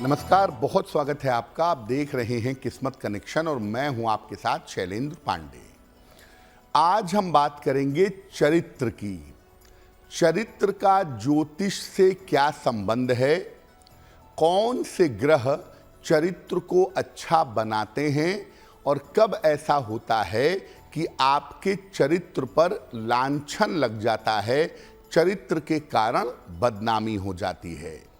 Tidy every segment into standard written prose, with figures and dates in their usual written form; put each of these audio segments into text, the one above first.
नमस्कार, बहुत स्वागत है आपका। आप देख रहे हैं किस्मत कनेक्शन और मैं हूं आपके साथ शैलेंद्र पांडे। आज हम बात करेंगे चरित्र की। चरित्र का ज्योतिष से क्या संबंध है, कौन से ग्रह चरित्र को अच्छा बनाते हैं और कब ऐसा होता है कि आपके चरित्र पर लांछन लग जाता है, चरित्र के कारण बदनामी हो जाती है।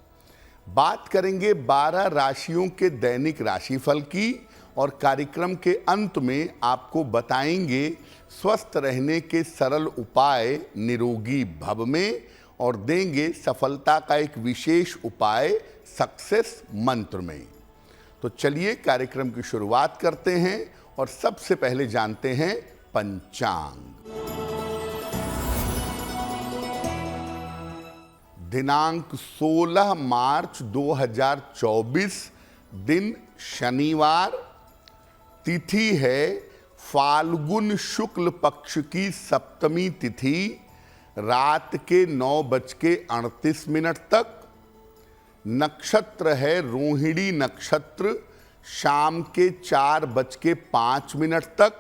बात करेंगे 12 राशियों के दैनिक राशिफल की और कार्यक्रम के अंत में आपको बताएंगे स्वस्थ रहने के सरल उपाय निरोगी भव में और देंगे सफलता का एक विशेष उपाय सक्सेस मंत्र में। तो चलिए कार्यक्रम की शुरुआत करते हैं और सबसे पहले जानते हैं पंचांग। दिनांक 16 मार्च 2024, दिन शनिवार, तिथि है फाल्गुन शुक्ल पक्ष की सप्तमी तिथि, रात के 9:38 तक। नक्षत्र है रोहिणी नक्षत्र, शाम के 4:05 तक।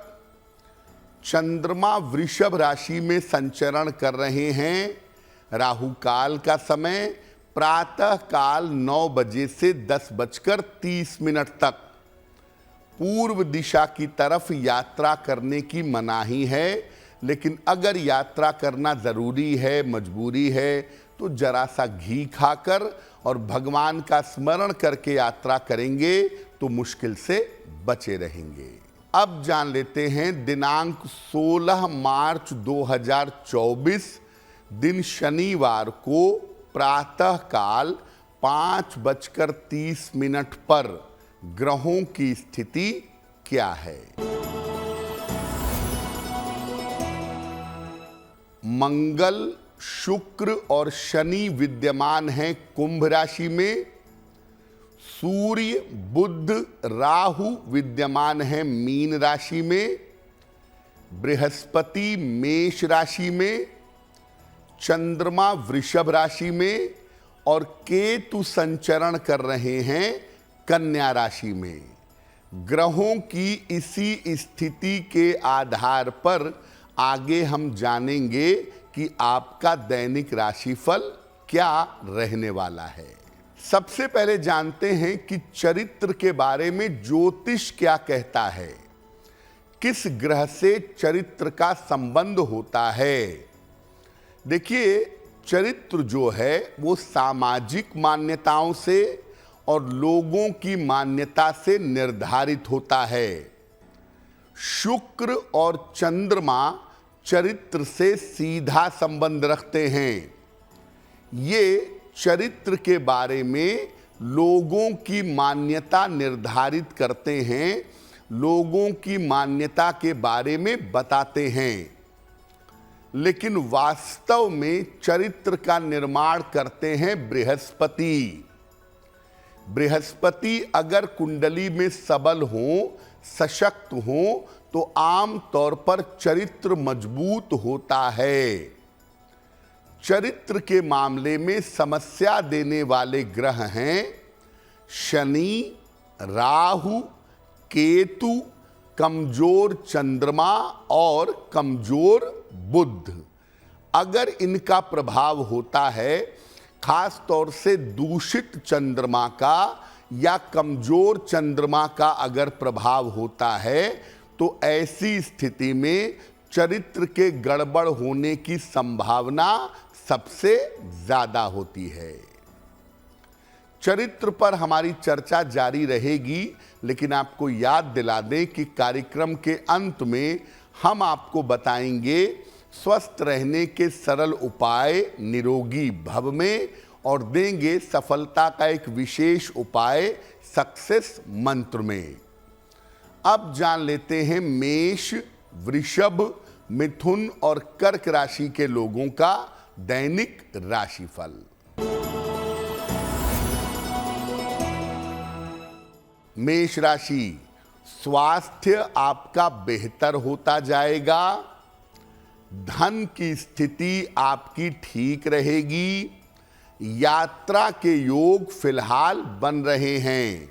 चंद्रमा वृषभ राशि में संचरण कर रहे हैं। राहु काल का समय प्रातः काल 9 बजे से 10:30 तक। पूर्व दिशा की तरफ यात्रा करने की मनाही है, लेकिन अगर यात्रा करना ज़रूरी है, मजबूरी है, तो जरा सा घी खाकर और भगवान का स्मरण करके यात्रा करेंगे तो मुश्किल से बचे रहेंगे। अब जान लेते हैं दिनांक 16 मार्च 2024, दिन शनिवार को प्रातः काल 5:30 पर ग्रहों की स्थिति क्या है। मंगल, शुक्र और शनि विद्यमान हैं कुंभ राशि में। सूर्य, बुध, राहु विद्यमान हैं मीन राशि में। बृहस्पति मेष राशि में, चंद्रमा वृषभ राशि में और केतु संचरण कर रहे हैं कन्या राशि में। ग्रहों की इसी स्थिति के आधार पर आगे हम जानेंगे कि आपका दैनिक राशिफल क्या रहने वाला है। सबसे पहले जानते हैं कि चरित्र के बारे में ज्योतिष क्या कहता है, किस ग्रह से चरित्र का संबंध होता है। देखिए, चरित्र जो है वो सामाजिक मान्यताओं से और लोगों की मान्यता से निर्धारित होता है। शुक्र और चंद्रमा चरित्र से सीधा संबंध रखते हैं। ये चरित्र के बारे में लोगों की मान्यता निर्धारित करते हैं, लोगों की मान्यता के बारे में बताते हैं। लेकिन वास्तव में चरित्र का निर्माण करते हैं बृहस्पति। बृहस्पति अगर कुंडली में सबल हो, सशक्त हो, तो आम तौर पर चरित्र मजबूत होता है। चरित्र के मामले में समस्या देने वाले ग्रह हैं शनि, राहु, केतु, कमजोर चंद्रमा और कमजोर बुध। अगर इनका प्रभाव होता है, खास तौर से दूषित चंद्रमा का या कमजोर चंद्रमा का अगर प्रभाव होता है, तो ऐसी स्थिति में चरित्र के गड़बड़ होने की संभावना सबसे ज्यादा होती है। चरित्र पर हमारी चर्चा जारी रहेगी, लेकिन आपको याद दिला दें कि कार्यक्रम के अंत में हम आपको बताएंगे स्वस्थ रहने के सरल उपाय निरोगी भव में और देंगे सफलता का एक विशेष उपाय सक्सेस मंत्र में। अब जान लेते हैं मेष, वृषभ, मिथुन और कर्क राशि के लोगों का दैनिक राशिफल। मेष राशि, स्वास्थ्य आपका बेहतर होता जाएगा। धन की स्थिति आपकी ठीक रहेगी। यात्रा के योग फिलहाल बन रहे हैं।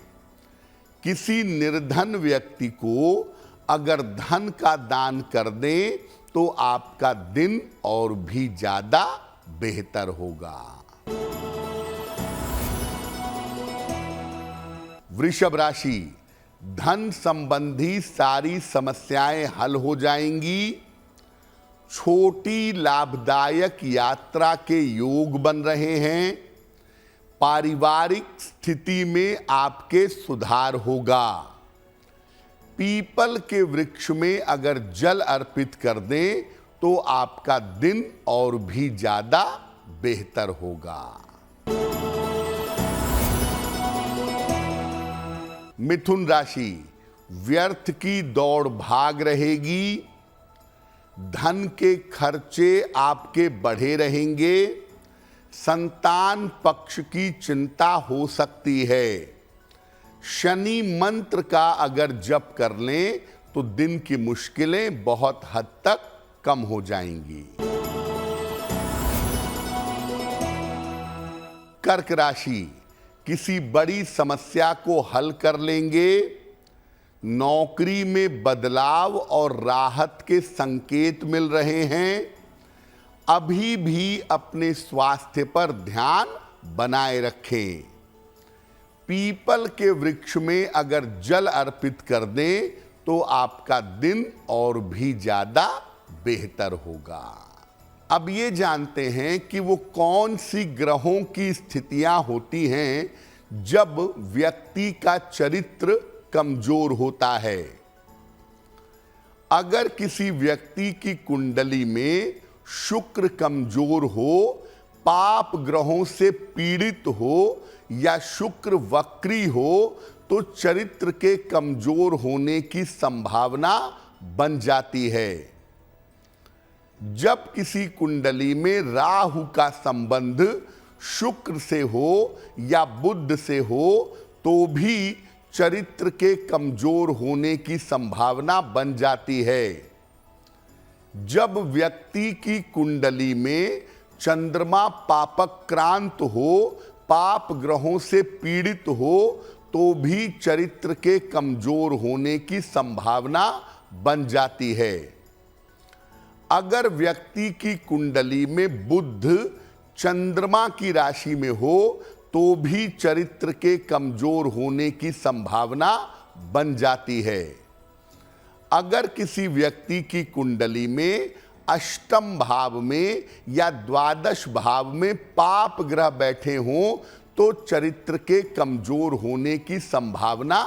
किसी निर्धन व्यक्ति को अगर धन का दान कर दें तो आपका दिन और भी ज्यादा बेहतर होगा। वृषभ राशि, धन संबंधी सारी समस्याएं हल हो जाएंगी। छोटी लाभदायक यात्रा के योग बन रहे हैं। पारिवारिक स्थिति में आपके सुधार होगा। पीपल के वृक्ष में अगर जल अर्पित कर दें तो आपका दिन और भी ज्यादा बेहतर होगा। मिथुन राशि, व्यर्थ की दौड़ भाग रहेगी। धन के खर्चे आपके बढ़े रहेंगे। संतान पक्ष की चिंता हो सकती है। शनि मंत्र का अगर जप कर लें तो दिन की मुश्किलें बहुत हद तक कम हो जाएंगी। कर्क राशि, किसी बड़ी समस्या को हल कर लेंगे। नौकरी में बदलाव और राहत के संकेत मिल रहे हैं। अभी भी अपने स्वास्थ्य पर ध्यान बनाए रखें। पीपल के वृक्ष में अगर जल अर्पित कर दें तो आपका दिन और भी ज्यादा बेहतर होगा। अब ये जानते हैं कि वो कौन सी ग्रहों की स्थितियां होती हैं जब व्यक्ति का चरित्र कमजोर होता है। अगर किसी व्यक्ति की कुंडली में शुक्र कमजोर हो, पाप ग्रहों से पीड़ित हो या शुक्र वक्री हो तो चरित्र के कमजोर होने की संभावना बन जाती है। जब किसी कुंडली में राहु का संबंध शुक्र से हो या बुध से हो तो भी चरित्र के कमजोर होने की संभावना बन जाती है। जब व्यक्ति की कुंडली में चंद्रमा पापक्रांत हो, पाप ग्रहों से पीड़ित हो तो भी चरित्र के कमजोर होने की संभावना बन जाती है। अगर व्यक्ति की कुंडली में बुध चंद्रमा की राशि में हो तो भी चरित्र के कमजोर होने की संभावना बन जाती है। अगर किसी व्यक्ति की कुंडली में अष्टम भाव में या द्वादश भाव में पाप ग्रह बैठे हों तो चरित्र के कमजोर होने की संभावना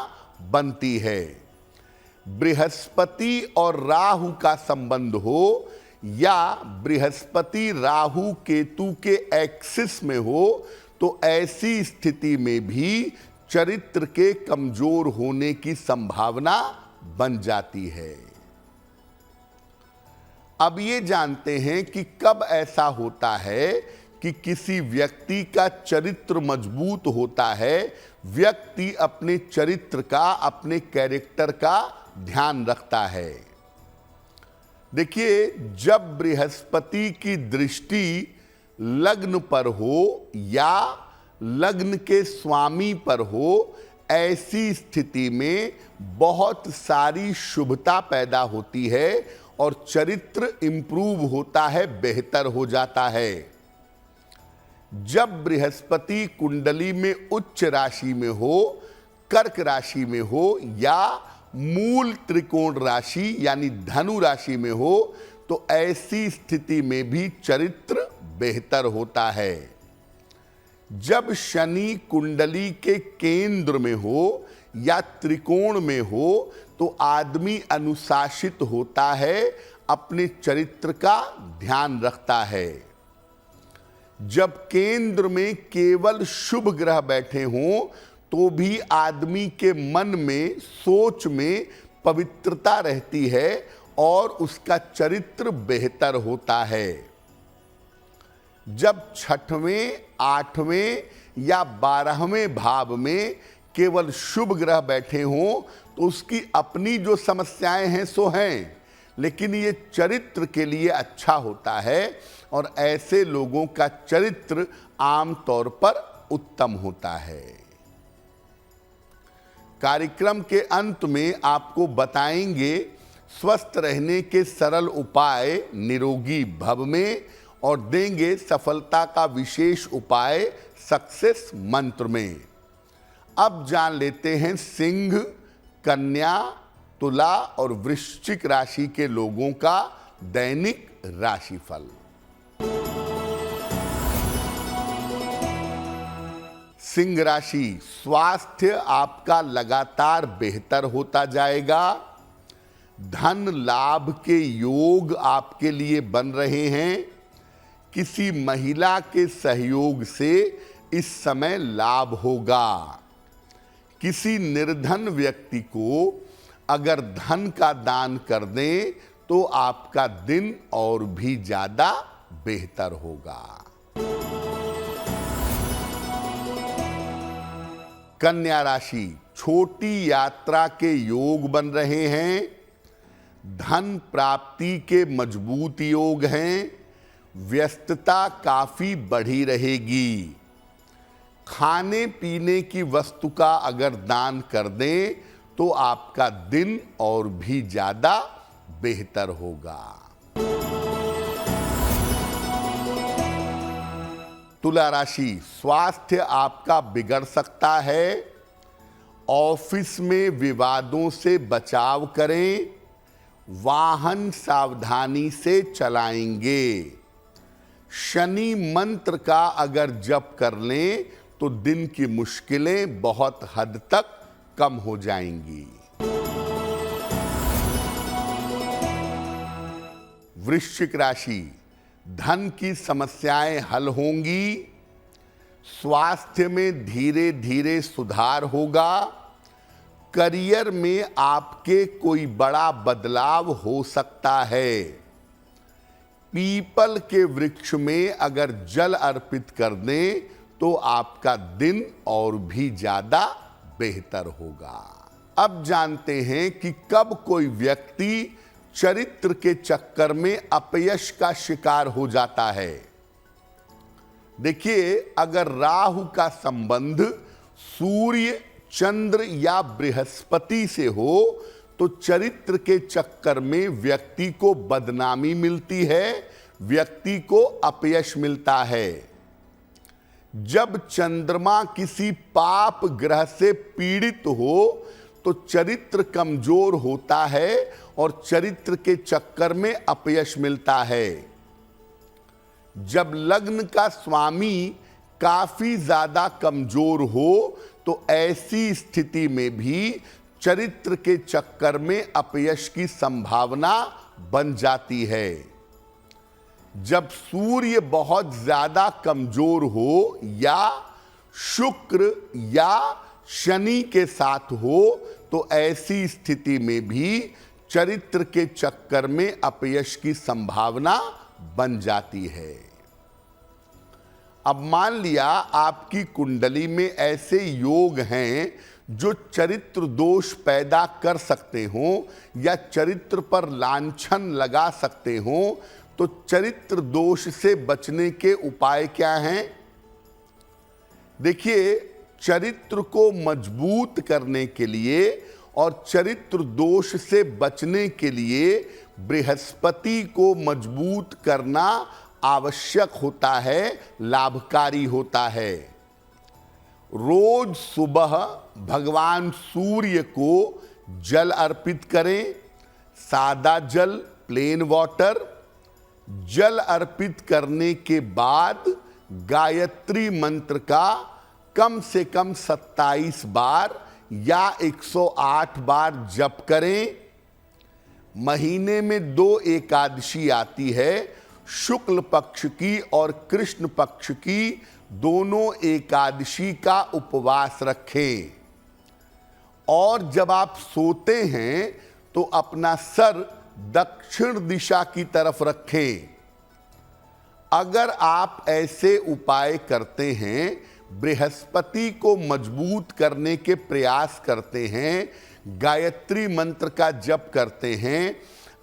बनती है। बृहस्पति और राहु का संबंध हो या बृहस्पति राहु केतु के एक्सिस में हो तो ऐसी स्थिति में भी चरित्र के कमजोर होने की संभावना बन जाती है। अब ये जानते हैं कि कब ऐसा होता है कि किसी व्यक्ति का चरित्र मजबूत होता है। व्यक्ति अपने चरित्र का, अपने कैरेक्टर का ध्यान रखता है। देखिए, जब बृहस्पति की दृष्टि लग्न पर हो या लग्न के स्वामी पर हो, ऐसी स्थिति में बहुत सारी शुभता पैदा होती है और चरित्र इंप्रूव होता है, बेहतर हो जाता है। जब बृहस्पति कुंडली में उच्च राशि में हो, कर्क राशि में हो या मूल त्रिकोण राशि यानी धनु राशि में हो तो ऐसी स्थिति में भी चरित्र बेहतर होता है। जब शनि कुंडली के केंद्र में हो या त्रिकोण में हो तो आदमी अनुशासित होता है, अपने चरित्र का ध्यान रखता है। जब केंद्र में केवल शुभ ग्रह बैठे हों तो भी आदमी के मन में, सोच में पवित्रता रहती है और उसका चरित्र बेहतर होता है। जब छठवें, आठवें या 12वें भाव में केवल शुभ ग्रह बैठे हों तो उसकी अपनी जो समस्याएं हैं सो हैं, लेकिन ये चरित्र के लिए अच्छा होता है और ऐसे लोगों का चरित्र आमतौर पर उत्तम होता है। कार्यक्रम के अंत में आपको बताएंगे स्वस्थ रहने के सरल उपाय निरोगी भव में और देंगे सफलता का विशेष उपाय सक्सेस मंत्र में। अब जान लेते हैं सिंह, कन्या, तुला और वृश्चिक राशि के लोगों का दैनिक राशिफल। सिंह राशि, स्वास्थ्य आपका लगातार बेहतर होता जाएगा। धन लाभ के योग आपके लिए बन रहे हैं। किसी महिला के सहयोग से इस समय लाभ होगा। किसी निर्धन व्यक्ति को अगर धन का दान कर दें तो आपका दिन और भी ज्यादा बेहतर होगा। कन्या राशि, छोटी यात्रा के योग बन रहे हैं। धन प्राप्ति के मजबूत योग हैं। व्यस्तता काफी बढ़ी रहेगी। खाने पीने की वस्तु का अगर दान कर दें तो आपका दिन और भी ज्यादा बेहतर होगा। तुला राशि, स्वास्थ्य आपका बिगड़ सकता है। ऑफिस में विवादों से बचाव करें। वाहन सावधानी से चलाएंगे। शनि मंत्र का अगर जप कर लें तो दिन की मुश्किलें बहुत हद तक कम हो जाएंगी। वृश्चिक राशि, धन की समस्याएं हल होंगी। स्वास्थ्य में धीरे धीरे सुधार होगा। करियर में आपके कोई बड़ा बदलाव हो सकता है। पीपल के वृक्ष में अगर जल अर्पित कर दें तो आपका दिन और भी ज्यादा बेहतर होगा। अब जानते हैं कि कब कोई व्यक्ति चरित्र के चक्कर में अपयश का शिकार हो जाता है। देखिए, अगर राहु का संबंध सूर्य, चंद्र या बृहस्पति से हो तो चरित्र के चक्कर में व्यक्ति को बदनामी मिलती है, व्यक्ति को अपयश मिलता है। जब चंद्रमा किसी पाप ग्रह से पीड़ित हो तो चरित्र कमजोर होता है और चरित्र के चक्कर में अपयश मिलता है। जब लग्न का स्वामी काफी ज्यादा कमजोर हो तो ऐसी स्थिति में भी चरित्र के चक्कर में अपयश की संभावना बन जाती है। जब सूर्य बहुत ज्यादा कमजोर हो या शुक्र या शनि के साथ हो तो ऐसी स्थिति में भी चरित्र के चक्कर में अपयश की संभावना बन जाती है। अब मान लिया आपकी कुंडली में ऐसे योग हैं जो चरित्र दोष पैदा कर सकते हो या चरित्र पर लांछन लगा सकते हो, तो चरित्र दोष से बचने के उपाय क्या हैं? देखिए, चरित्र को मजबूत करने के लिए और चरित्र दोष से बचने के लिए बृहस्पति को मजबूत करना आवश्यक होता है, लाभकारी होता है। रोज सुबह भगवान सूर्य को जल अर्पित करें। सादा जल, प्लेन वाटर। जल अर्पित करने के बाद गायत्री मंत्र का कम से कम 27 बार या 108 बार जप करें। महीने में 2 एकादशी आती है, शुक्ल पक्ष की और कृष्ण पक्ष की, दोनों एकादशी का उपवास रखें। और जब आप सोते हैं तो अपना सर दक्षिण दिशा की तरफ रखें। अगर आप ऐसे उपाय करते हैं, बृहस्पति को मजबूत करने के प्रयास करते हैं, गायत्री मंत्र का जप करते हैं,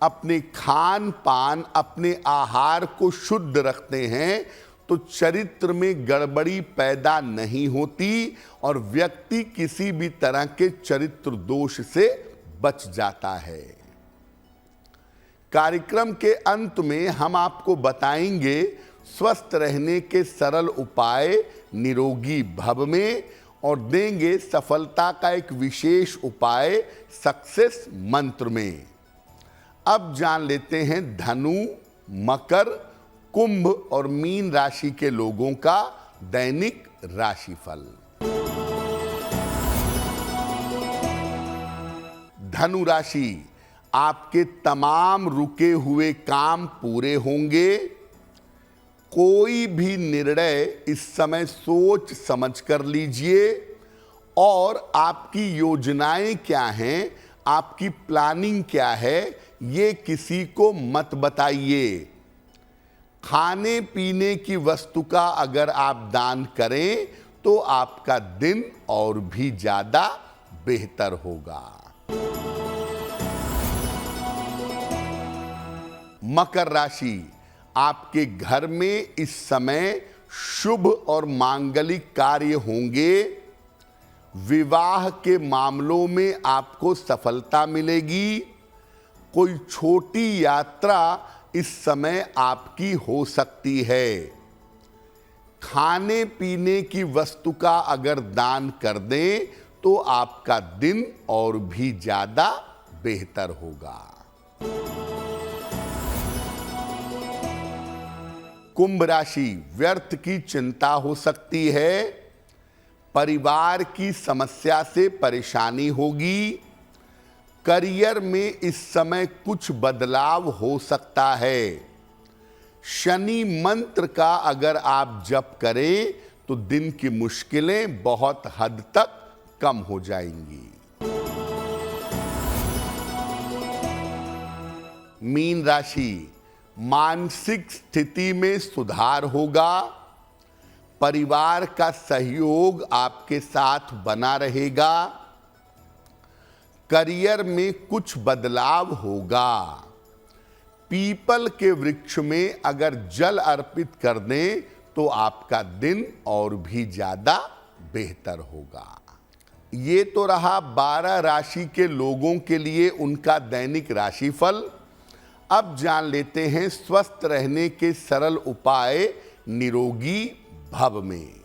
अपने खान पान, अपने आहार को शुद्ध रखते हैं तो चरित्र में गड़बड़ी पैदा नहीं होती और व्यक्ति किसी भी तरह के चरित्र दोष से बच जाता है। कार्यक्रम के अंत में हम आपको बताएंगे स्वस्थ रहने के सरल उपाय निरोगी भव में और देंगे सफलता का एक विशेष उपाय सक्सेस मंत्र में। अब जान लेते हैं धनु, मकर, कुंभ और मीन राशि के लोगों का दैनिक राशिफल। धनु राशि, आपके तमाम रुके हुए काम पूरे होंगे। कोई भी निर्णय इस समय सोच समझ कर लीजिए और आपकी योजनाएं क्या हैं, आपकी प्लानिंग क्या है, ये किसी को मत बताइए। खाने पीने की वस्तु का अगर आप दान करें तो आपका दिन और भी ज्यादा बेहतर होगा। मकर राशि, आपके घर में इस समय शुभ और मांगलिक कार्य होंगे। विवाह के मामलों में आपको सफलता मिलेगी। कोई छोटी यात्रा इस समय आपकी हो सकती है। खाने पीने की वस्तु का अगर दान कर दें तो आपका दिन और भी ज्यादा बेहतर होगा। कुंभ राशि, व्यर्थ की चिंता हो सकती है। परिवार की समस्या से परेशानी होगी। करियर में इस समय कुछ बदलाव हो सकता है। शनि मंत्र का अगर आप जप करें तो दिन की मुश्किलें बहुत हद तक कम हो जाएंगी। मीन राशि, मानसिक स्थिति में सुधार होगा। परिवार का सहयोग आपके साथ बना रहेगा। करियर में कुछ बदलाव होगा। पीपल के वृक्ष में अगर जल अर्पित कर दें तो आपका दिन और भी ज्यादा बेहतर होगा। ये तो रहा 12 राशि के लोगों के लिए उनका दैनिक राशिफल। अब जान लेते हैं स्वस्थ रहने के सरल उपाय निरोगी भव में।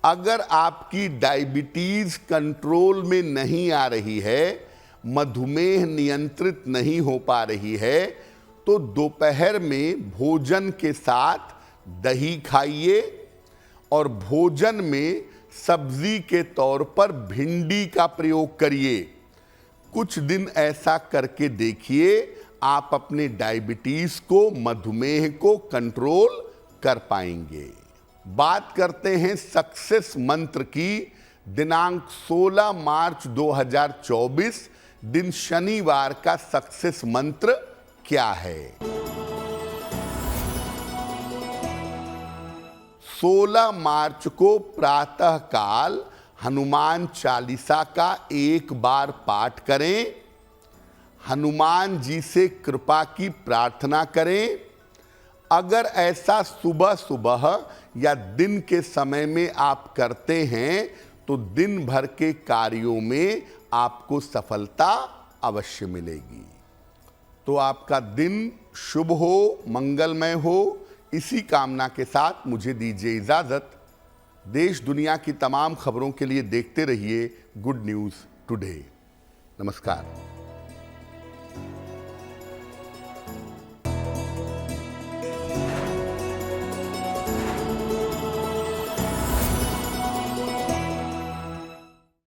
अगर आपकी डायबिटीज कंट्रोल में नहीं आ रही है, मधुमेह नियंत्रित नहीं हो पा रही है, तो दोपहर में भोजन के साथ दही खाइए और भोजन में सब्जी के तौर पर भिंडी का प्रयोग करिए। कुछ दिन ऐसा करके देखिए, आप अपने डायबिटीज को, मधुमेह को कंट्रोल कर पाएंगे। बात करते हैं सक्सेस मंत्र की। दिनांक 16 मार्च 2024 दिन शनिवार का सक्सेस मंत्र क्या है? 16 मार्च को प्रातः काल हनुमान चालीसा का एक बार पाठ करें। हनुमान जी से कृपा की प्रार्थना करें। अगर ऐसा सुबह सुबह या दिन के समय में आप करते हैं तो दिन भर के कार्यों में आपको सफलता अवश्य मिलेगी। तो आपका दिन शुभ हो, मंगलमय हो, इसी कामना के साथ मुझे दीजिए इजाजत। देश दुनिया की तमाम खबरों के लिए देखते रहिए गुड न्यूज़ टुडे। नमस्कार।